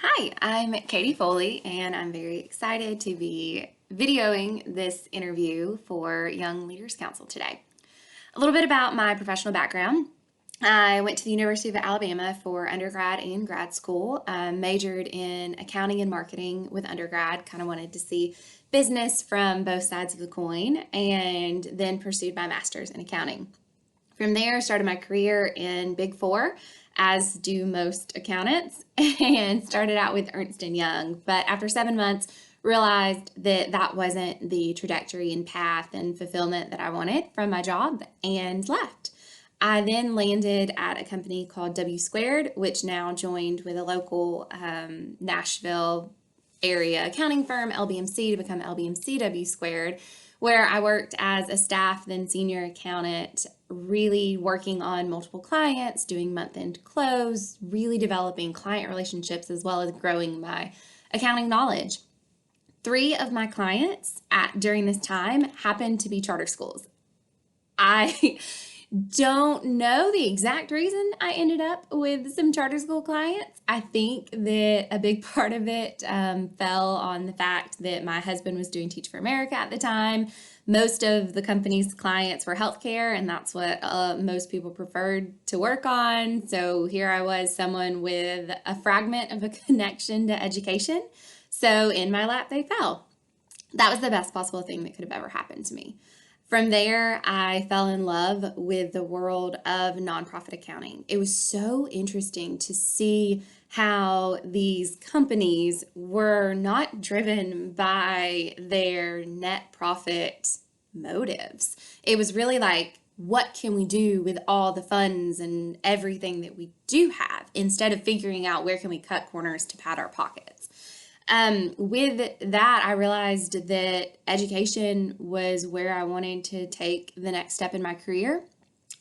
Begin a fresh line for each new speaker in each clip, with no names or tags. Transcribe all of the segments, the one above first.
Hi, I'm Katie Foley, and I'm very excited to be videoing this interview for Young Leaders Council today. A little bit about my professional background. I went to the University of Alabama for undergrad and grad school, majored in accounting and marketing with undergrad, kind of wanted to see business from both sides of the coin, and then pursued my master's in accounting. From there, I started my career in Big Four, as do most accountants, and started out with Ernst & Young. But after 7 months, realized that that wasn't the trajectory and path and fulfillment that I wanted from my job and left. I then landed at a company called W Squared, which now joined with a local Nashville area accounting firm, LBMC, to become LBMC W Squared, where I worked as a staff, then senior accountant, really working on multiple clients, doing month-end close, really developing client relationships as well as growing my accounting knowledge. 3 of my clients during this time happened to be charter schools. I don't know the exact reason I ended up with some charter school clients. I think that a big part of it fell on the fact that my husband was doing Teach for America at the time. Most of the company's clients were healthcare, and that's what most people preferred to work on. So here I was, someone with a fragment of a connection to education. So in my lap, they fell. That was the best possible thing that could have ever happened to me. From there, I fell in love with the world of nonprofit accounting. It was so interesting to see how these companies were not driven by their net profit motives. It was really like, what can we do with all the funds and everything that we do have, instead of figuring out where can we cut corners to pad our pockets. With that, I realized that education was where I wanted to take the next step in my career.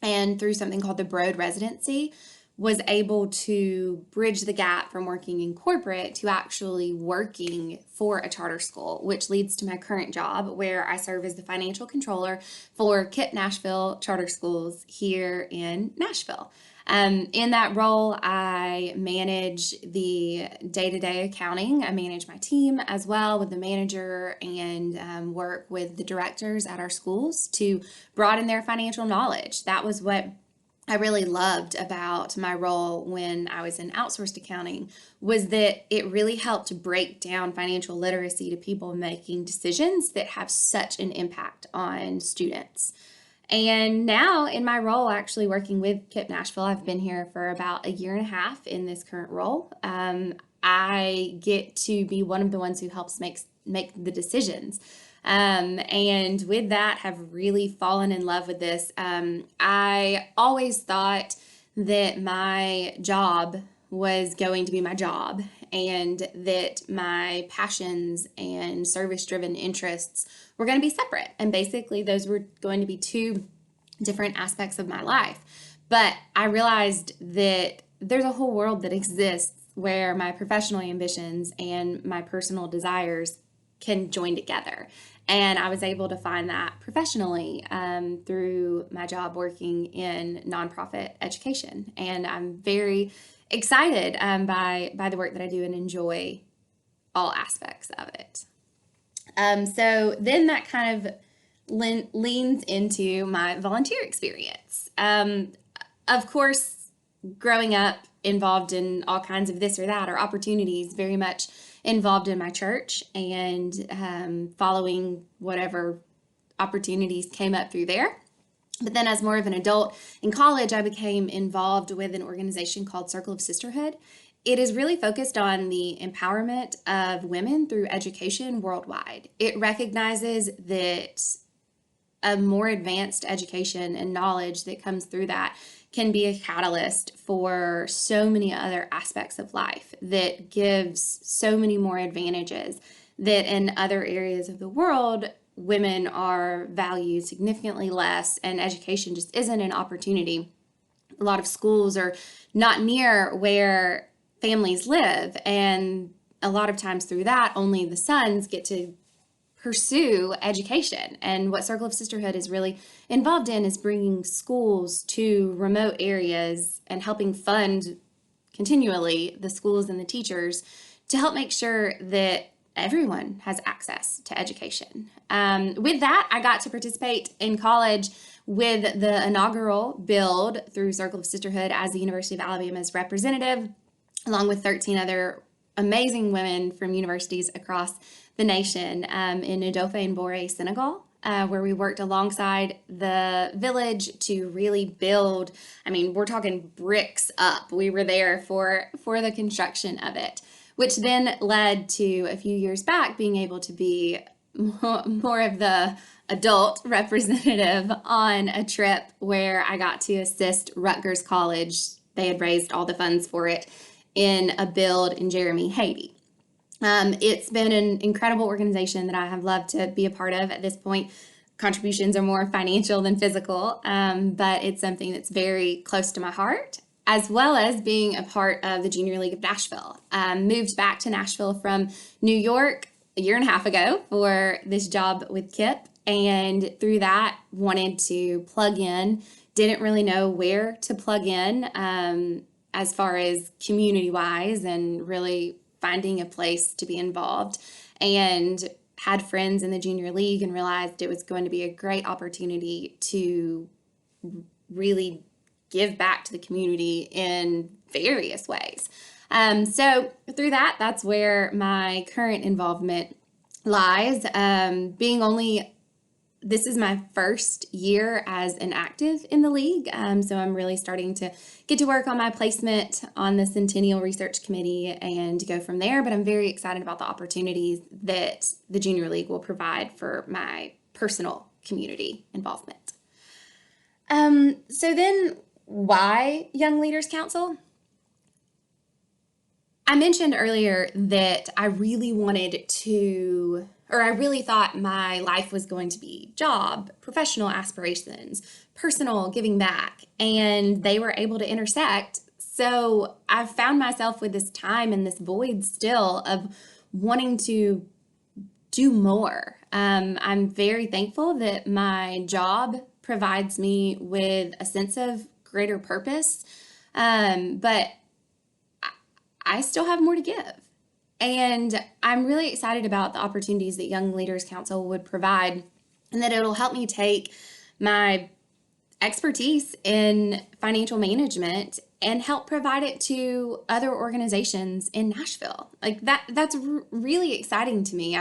And through something called the Broad Residency, was able to bridge the gap from working in corporate to actually working for a charter school, which leads to my current job, where I serve as the financial controller for KIPP Nashville Charter Schools here in Nashville. In that role, I manage the day-to-day accounting. I manage my team as well with the manager, and work with the directors at our schools to broaden their financial knowledge. That was what I really loved about my role when I was in outsourced accounting, was that it really helped break down financial literacy to people making decisions that have such an impact on students. And now in my role, actually working with KIPP Nashville, I've been here for about a year and a half in this current role. I get to be one of the ones who helps make the decisions. And with that, have really fallen in love with this. I always thought that my job was going to be my job, and that my passions and service-driven interests were going to be separate. And basically, those were going to be 2 different aspects of my life. But I realized that there's a whole world that exists where my professional ambitions and my personal desires can join together. And I was able to find that professionally through my job working in nonprofit education. And I'm very excited by the work that I do and enjoy all aspects of it. So then that kind of leans into my volunteer experience. Of course, growing up involved in all kinds of this or that, or opportunities, very much involved in my church, and following whatever opportunities came up through there. But then as more of an adult in college, I became involved with an organization called Circle of Sisterhood. It is really focused on the empowerment of women through education worldwide. It recognizes that a more advanced education and knowledge that comes through that can be a catalyst for so many other aspects of life, that gives so many more advantages that in other areas of the world women are valued significantly less, and education just isn't an opportunity. A lot of schools are not near where families live, and a lot of times through that, only the sons get to pursue education. And what Circle of Sisterhood is really involved in is bringing schools to remote areas and helping fund continually the schools and the teachers to help make sure that everyone has access to education. With that, I got to participate in college with the inaugural build through Circle of Sisterhood as the University of Alabama's representative, along with 13 other amazing women from universities across the nation in Ndofe and Bore, Senegal, where we worked alongside the village to really build. I mean, we're talking bricks up. We were there for the construction of it, which then led to a few years back being able to be more of the adult representative on a trip where I got to assist Rutgers College. They had raised all the funds for it in a build in Jeremy, Haiti. It's been an incredible organization that I have loved to be a part of. At this point, contributions are more financial than physical, but it's something that's very close to my heart, as well as being a part of the Junior League of Nashville. Moved back to Nashville from New York a year and a half ago for this job with KIP, and through that wanted to plug in. Didn't really know where to plug in as far as community-wise and really finding a place to be involved, and had friends in the Junior League and realized it was going to be a great opportunity to really give back to the community in various ways. So through that, that's where my current involvement lies. This is my first year as an active in the league, so I'm really starting to get to work on my placement on the Centennial Research Committee and go from there, but I'm very excited about the opportunities that the Junior League will provide for my personal community involvement. So then, why Young Leaders Council? I mentioned earlier that I really thought my life was going to be job, professional aspirations, personal giving back, and they were able to intersect. So I've found myself with this time and this void still of wanting to do more. I'm very thankful that my job provides me with a sense of greater purpose, but I still have more to give. And I'm really excited about the opportunities that Young Leaders Council would provide, and that it'll help me take my expertise in financial management and help provide it to other organizations in Nashville. Like that's really exciting to me.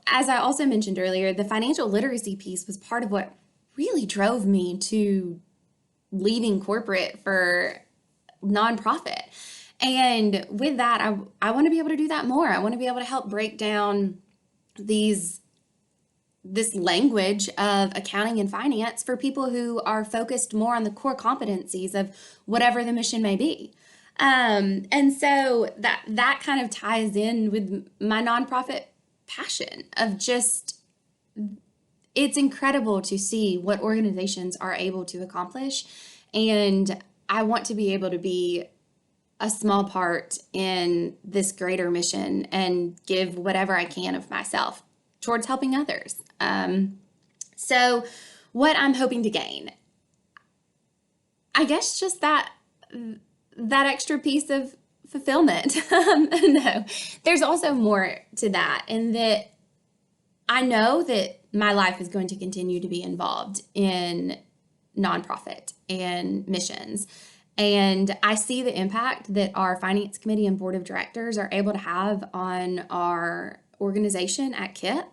As I also mentioned earlier, the financial literacy piece was part of what really drove me to leaving corporate for nonprofit. And with that, I want to be able to do that more. I want to be able to help break down this language of accounting and finance for people who are focused more on the core competencies of whatever the mission may be. And so that kind of ties in with my nonprofit passion of just, it's incredible to see what organizations are able to accomplish. And I want to be able to be a small part in this greater mission and give whatever I can of myself towards helping others. So what I'm hoping to gain, I guess just that extra piece of fulfillment. No, there's also more to that, in that I know that my life is going to continue to be involved in nonprofit and missions. And I see the impact that our finance committee and board of directors are able to have on our organization at KIP.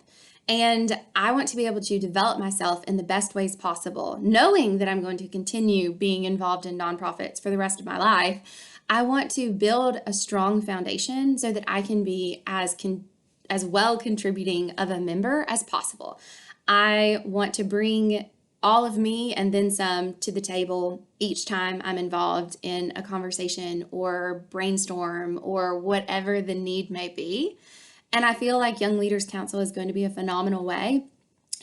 And I want to be able to develop myself in the best ways possible, knowing that I'm going to continue being involved in nonprofits for the rest of my life. I want to build a strong foundation so that I can be as well contributing of a member as possible. I want to bring all of me and then some to the table each time I'm involved in a conversation or brainstorm or whatever the need may be. And I feel like Young Leaders Council is going to be a phenomenal way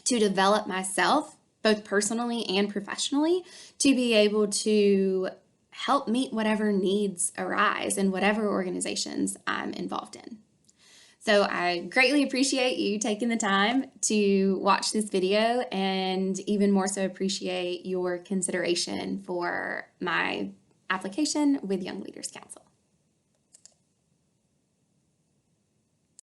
to develop myself, both personally and professionally, to be able to help meet whatever needs arise in whatever organizations I'm involved in. So I greatly appreciate you taking the time to watch this video, and even more so appreciate your consideration for my application with Young Leaders Council.